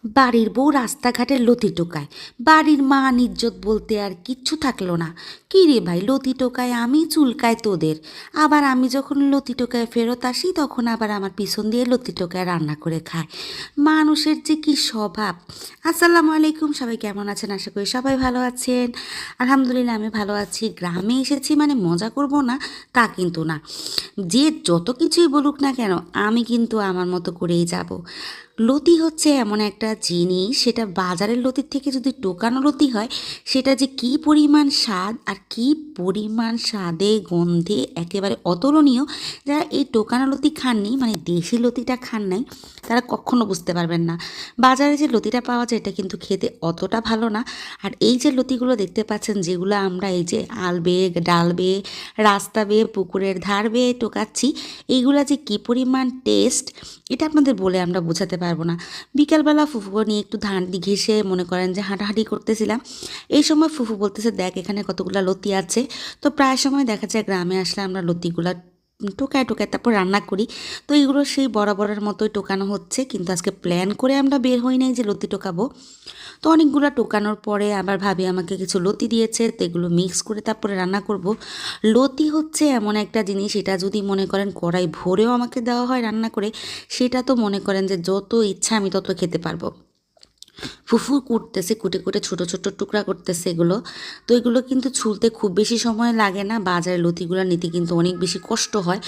বাড়ির বউ রাস্তাঘাটে লতি টোকায়, বাড়ির মান ইজ্জত বলতে আর কিচ্ছু থাকলো না। কী রে ভাই, লতি টোকায় আমি, চুলকায় তোদের। আবার আমি যখন লতি টোকায় ফেরত আসি তখন আবার আমার পিছন দিয়ে লতি টোকায় রান্না করে খায়। মানুষের যে কী স্বভাব। আসসালামু আলাইকুম, সবাই কেমন আছেন? আশা করি সবাই ভালো আছেন। আলহামদুলিল্লাহ আমি ভালো আছি। গ্রামে এসেছি মানে মজা করব না তা কিন্তু না। যে যত কিছুই বলুক না কেন, আমি কিন্তু আমার মতো করেই যাব। লতি হচ্ছে এমন একটা জিনিস, সেটা বাজারের লতির থেকে যদি টোকানো লতি হয়, সেটা যে কী পরিমাণ স্বাদ আর কী পরিমাণ স্বাদে গন্ধে একেবারে অতুলনীয়। যারা এই টোকানো লতি খাননি, মানে দেশি লতিটা খান নাই, তারা কখনো বুঝতে পারবেন না। বাজারে যে লতিটা পাওয়া যায় এটা কিন্তু খেতে অতটা ভালো না। আর এই যে লতিগুলো দেখতে পাচ্ছেন, যেগুলো আমরা এই যে আল বেয়ে, ডাল বেয়ে, রাস্তা বেয়ে, পুকুরের ধার বেয়ে টোকাচ্ছি, এইগুলা যে কী পরিমাণ টেস্ট, এটা আপনাদের বলে আমরা বোঝাতে পারবো না। বিকালবেলা ফুফুকে নিয়ে একটু ধান ঘেঁষে মনে করেন যে হাঁটাহাঁটি করতেছিলাম। এই সময় ফুফু বলতেছে, দেখ এখানে কতগুলো লতি আছে। তো প্রায় সময় দেখা যায় গ্রামে আসলে আমরা লতিগুলা টোকায় টোকায় তারপর রান্না করি। তো এগুলো সেই বরাবরের মতোই টোকানো হচ্ছে, কিন্তু আজকে প্ল্যান করে আমরা বের হই নাই যে লতি টোকাবো। তো অনেকগুলো টোকানোর পরে আবার ভাবি আমাকে কিছু লতি দিয়েছে, তো এগুলো মিক্স করে তারপরে রান্না করব। লতি হচ্ছে এমন একটা জিনিস, এটা যদি মনে করেন কড়াই ভরেও আমাকে দেওয়া হয় রান্না করে, সেটা তো মনে করেন যে যত ইচ্ছা আমি তত খেতে পারবো। ফুফু কুটতেছে, কুটে কুটে ছোটো ছোটো টুকরা করতেছে এগুলো। তো এগুলো কিন্তু ছুলতে খুব বেশি সময় লাগে না, বাজারে লতিগুলো নিতে কিন্তু অনেক বেশি কষ্ট হয়।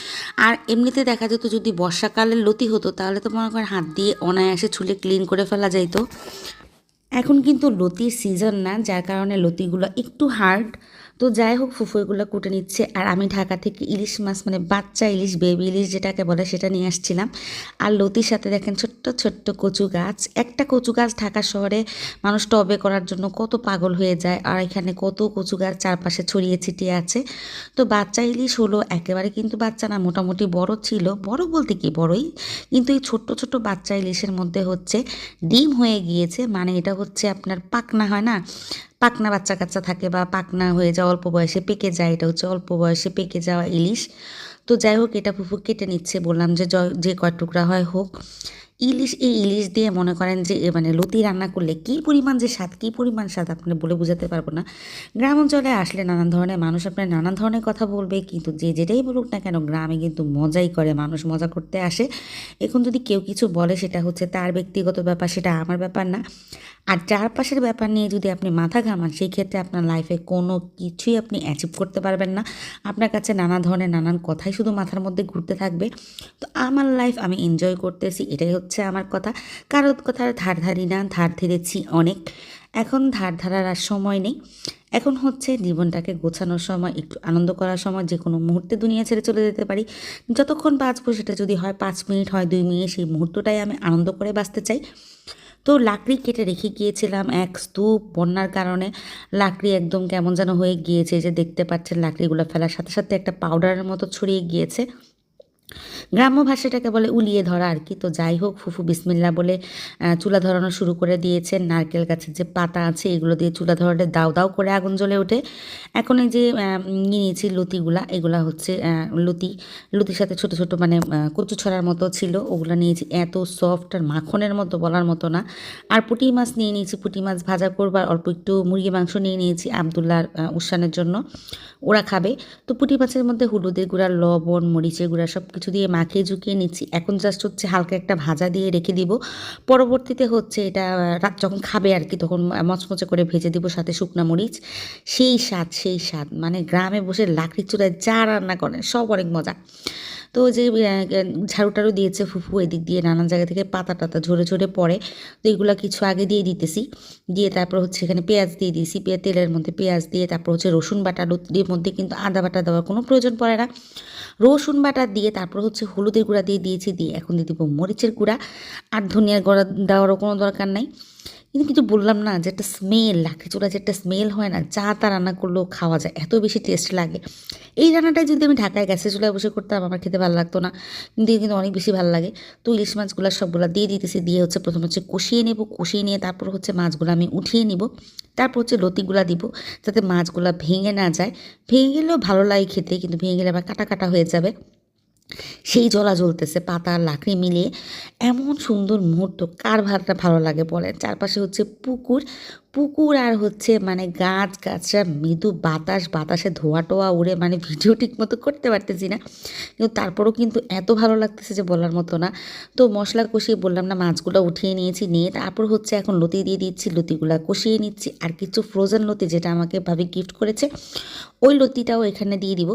আর এমনিতে দেখা যেত যদি বর্ষাকালের লতি হতো তাহলে তো মনে করেন হাত দিয়ে অনায়াসে ছুলে ক্লিন করে ফেলা যাইতো। এখন কিন্তু লতির সিজন না, যার কারণে লতিগুলো একটু হার্ড। তো যাই হোক, ফুফু এগুলো কুটে নিচ্ছে। আর আমি ঢাকা থেকে ইলিশ মাছ, মানে বাচ্চা ইলিশ, বেবি ইলিশ যেটাকে বলে, সেটা নিয়ে আসছিলাম। আর লতির সাথে দেখেন ছোট্ট ছোট্ট কচু গাছ। একটা কচু গাছ ঢাকা শহরে মানুষ টবে করার জন্য কত পাগল হয়ে যায়, আর এখানে কত কচু গাছ চারপাশে ছড়িয়ে ছিটিয়ে আছে। তো বাচ্চা ইলিশ হলো, একেবারে কিন্তু বাচ্চা না, মোটামুটি বড় ছিল, বড় বলতে কি বড়ই, কিন্তু এই ছোট্ট ছোট্ট বাচ্চা ইলিশের মধ্যে হচ্ছে ডিম হয়ে গিয়েছে। মানে এটা হচ্ছে আপনার পাকনা হয় না, পাকনা বাচ্চা কাচ্চা থাকে বা পাকনা হয়ে যাওয়া, অল্প বয়সে পেকে যায়, এটা হচ্ছে অল্প বয়সে পেকে যাওয়া ইলিশ। তো যাই হোক, এটা ফুফু কেটে নিচ্ছে, বললাম যে যে কয় টুকরা হয় হোক। ইলিশ, এই ইলিশ দিয়ে মনে করেন যে মানে লতি রান্না করলে কী পরিমাণ যে স্বাদ, কী পরিমাণ স্বাদ আপনার বলে বোঝাতে পারবো না। গ্রাম অঞ্চলে আসলে নানান ধরনের মানুষ আপনার নানান ধরনের কথা বলবে, কিন্তু যে যেটাই বলুক না কেন, গ্রামে কিন্তু মজাই করে, মানুষ মজা করতে আসে। এখন যদি কেউ কিছু বলে সেটা হচ্ছে তার ব্যক্তিগত ব্যাপার, সেটা আমার ব্যাপার না। আর চারপাশের ব্যাপার নিয়ে যদি আপনি মাথা ঘামান, সেই ক্ষেত্রে আপনার লাইফে কোনো কিছুই আপনি অ্যাচিভ করতে পারবেন না। আপনার কাছে নানা ধরনের নানান কথাই শুধু মাথার মধ্যে ঘুরতে থাকবে। তো আমার লাইফ আমি এনজয় করতেছি, এটাই হচ্ছে আমার কথা। কারোর কথার ধার ধারি না, ধার ধরেছি অনেক। এখন ধার ধারার আর সময় নেই। এখন হচ্ছে জীবনটাকে গোছানোর সময়, একটু আনন্দ করার সময়। যে কোনো মুহূর্তে দুনিয়া ছেড়ে চলে যেতে পারি, যতক্ষণ বাঁচবো সেটা যদি হয় 5 মিনিট, হয় 2 মিনিট, সেই মুহূর্তটাই আমি আনন্দ করে বাঁচতে চাই। তো লাকড়ি কেটে রেখে গিয়েছিলাম এক স্তূপ, বন্যার কারণে লাকড়ি একদম কেমন যেন হয়ে গিয়েছে, যে দেখতে পাচ্ছেন লাকড়িগুলো ফেলার সাথে সাথে একটা পাউডারের মতো ছড়িয়ে গিয়েছে। গ্রাম্য ভাষাটাকে বলে উলিয়ে ধরা আর কি। তো যাই হোক, ফুফু বিসমিল্লা বলে চুলা ধরানো শুরু করে দিয়েছেন। নারকেল গাছের যে পাতা আছে এগুলো দিয়ে চুলা ধরালে দাউ দাউ করে আগুন জ্বলে ওঠে। এখন এই যে নিয়েছি লতিগুলা, এগুলা হচ্ছে লতির সাথে ছোট ছোট মানে কচু ছড়ার মতো ছিল, ওগুলো নিয়েছি। এত সফট আর মাখনের মতো, বলার মতো না। আর পুঁটি মাছ নিয়ে নিয়েছি, পুঁটি মাছ ভাজা করবার। অল্প একটু মুরগি মাংস নিয়ে নিয়েছি আবদুল্লার উসানের জন্য, ওরা খাবে। তো পুঁটি মাছের মধ্যে হলুদের গুঁড়া, লবণ, মরিচের গুঁড়া সব কিছু দিয়ে মাখিয়ে ঝুঁকিয়ে নিচ্ছি। এখন জাস্ট হচ্ছে হালকা একটা ভাজা দিয়ে রেখে দিব। পরবর্তীতে হচ্ছে এটা রাত যখন খাবে আর কি, তখন মচমচে করে ভেজে দিব, সাথে শুকনা মরিচ। সেই স্বাদ, সেই স্বাদ, মানে গ্রামে বসে লাকড়ির চুলায় যা রান্না করেন সব অনেক মজা। তো যে ঝাড়ু টাড়ু দিয়েছে ফুফু, এদিক দিয়ে নানান জায়গা থেকে পাতা টাতা ঝরে ঝরে পড়ে। তো এগুলো কিছু আগে দিয়ে দিতেছি, দিয়ে তারপর হচ্ছে এখানে পেঁয়াজ দিয়ে দিয়েছি, তেলের মধ্যে পেঁয়াজ দিয়ে তারপর হচ্ছে রসুন বাটা। লতির মধ্যে কিন্তু আদা বাটা দেওয়ার কোনো প্রয়োজন পড়ে না। রসুন বাটা দিয়ে তারপর হচ্ছে হলুদের গুঁড়া দিয়ে দিয়েছি, দিয়ে এখন দিয়ে দিব মরিচের গুঁড়া। আর ধনিয়ার গুঁড়া দেওয়ারও কোনো দরকার নাই। কিন্তু কিছু বললাম না, যে একটা স্মেল, লাকড়ি চুলা যে একটা স্মেল হয় না, যা তা রান্না করলেও খাওয়া যায়, এত বেশি টেস্ট লাগে। এই রান্নাটাই যদি আমি ঢাকায় গ্যাসের চুলায় বসে করতাম, আমার খেতে ভালো লাগতো না, কিন্তু কিন্তু অনেক বেশি ভালো লাগে। তো ইলিশ মাছগুলো সবগুলো দিয়ে দিতেছি, দিয়ে হচ্ছে প্রথমে হচ্ছে কষিয়ে নেব, কষিয়ে নিয়ে তারপর হচ্ছে মাছগুলো আমি উঠিয়ে নিব। তারপর হচ্ছে লতিগুলা দিব, যাতে মাছগুলা ভেঙে না যায়। ভেঙে গেলেও ভালো লাগে খেতে, কিন্তু ভেঙে গেলে আবার কাটা কাটা হয়ে যাবে। সেই জলা জ্বলতেছে পাতা আর লাকড়ি মিলিয়ে। এমন সুন্দর মুহূর্ত কার ভালো লাগে বলেন? চারপাশে হচ্ছে পুকুর, পুকুর আর হচ্ছে মানে গাছগাছড়া, মৃদু বাতাস, বাতাসে ধোঁয়া-টোয়া উড়ে মানে ভিডিও ঠিকমতো করতে পারতেছি না। কিন্তু তারপরেও কিন্তু এত ভালো লাগতেছে যে বলার মতো না। তো মসলা কষিয়ে বললাম না মাছগুলো উঠিয়ে নিয়েছি, নিয়ে তারপর হচ্ছে এখন লতি দিয়ে দিচ্ছি, লতিগুলা কষিয়ে নিচ্ছি। আর কিছু ফ্রোজেন লতি যেটা আমাকে ভাবি গিফট করেছে, ওই লতিটাও এখানে দিয়ে দিব।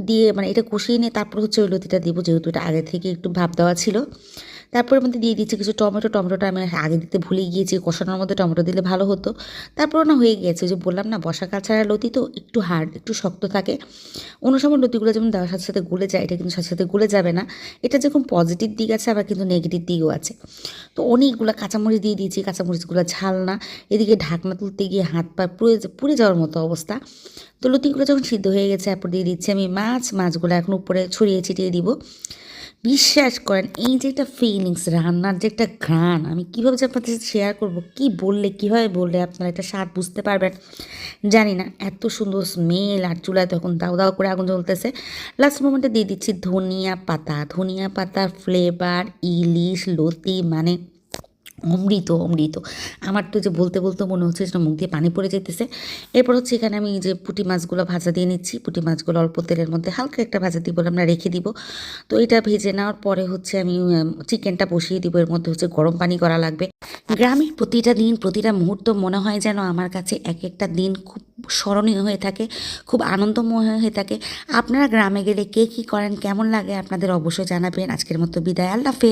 দিয়ে মানে এটা কষিয়ে নিয়ে তারপর হচ্ছে ওই লতিটা দিব, যেহেতু এটা আগে থেকে একটু ভাপ দেওয়া ছিল। তারপরের মধ্যে দিয়ে দিচ্ছি কিছু টমেটো, টমেটোটা আমি আগে দিতে ভুলে গিয়েছি, কষানোর মধ্যে টমেটো দিলে ভালো হতো। তারপরও না হয়ে গিয়েছে, ওই যে বললাম না বর্ষাকাল ছাড়া লতি তো একটু হার্ড, একটু শক্ত থাকে। অন্য সময় লতিগুলো যেমন দেওয়ার সাথে সাথে গলে যায়, এটা কিন্তু সাথে সাথে গলে যাবে না। এটা যেরকম পজিটিভ দিক আছে আবার কিন্তু নেগেটিভ দিকও আছে। তো অনেকগুলো কাঁচামরিচ দিয়ে দিয়েছি, কাঁচামরিচগুলো ঝাল না। এদিকে ঢাকনা তুলতে গিয়ে হাত পা পুড়ে যাওয়ার মতো অবস্থা। তো লতিগুলো যখন সিদ্ধ হয়ে গেছে তারপর দিয়ে দিচ্ছি আমি মাছগুলো এখন উপরে ছড়িয়ে ছিটিয়ে দিব। বিশ্বাস করেন এই যে একটা ফিলিংস, রান্নার যে একটা ঘ্রাণ, আমি কীভাবে যে আপনাদের সাথে শেয়ার করবো, কীভাবে বললে আপনারা এটা স্বাদ বুঝতে পারবেন জানি না। এত সুন্দর স্মেল, আর চুলায় তখন দাও দাও করে আগুন জ্বলতেছে। লাস্ট মোমেন্টে দিয়ে দিচ্ছি ধনিয়া পাতা ফ্লেভার, ইলিশ লতি মানে অমৃত অমৃত। আমার তো যে বলতে বলতে মনে হচ্ছে যেন মুখ দিয়ে পানি পড়ে যেতেছে। এরপর হচ্ছে এখানে আমি যে পুঁটি মাছগুলো ভাজা দিয়ে নিচ্ছি, পুঁটি মাছগুলো অল্প তেলের মধ্যে হালকা একটা ভাজা দিয়ে বলে আমরা রেখে দিব। তো এটা ভেজে নেওয়ার পরে হচ্ছে আমি চিকেনটা বসিয়ে দিব, এর মধ্যে হচ্ছে গরম পানি করা লাগবে। গ্রামের প্রতিটা দিন প্রতিটা মুহূর্ত মনে হয় যেন আমার কাছে এক একটা দিন খুব স্মরণীয় হয়ে থাকে, খুব আনন্দময় হয়ে থাকে। আপনারা গ্রামে গেলে কে কী করেন, কেমন লাগে আপনাদের অবশ্যই জানাবেন। আজকের মতো বিদায়, আল্লাহ হাফেজ।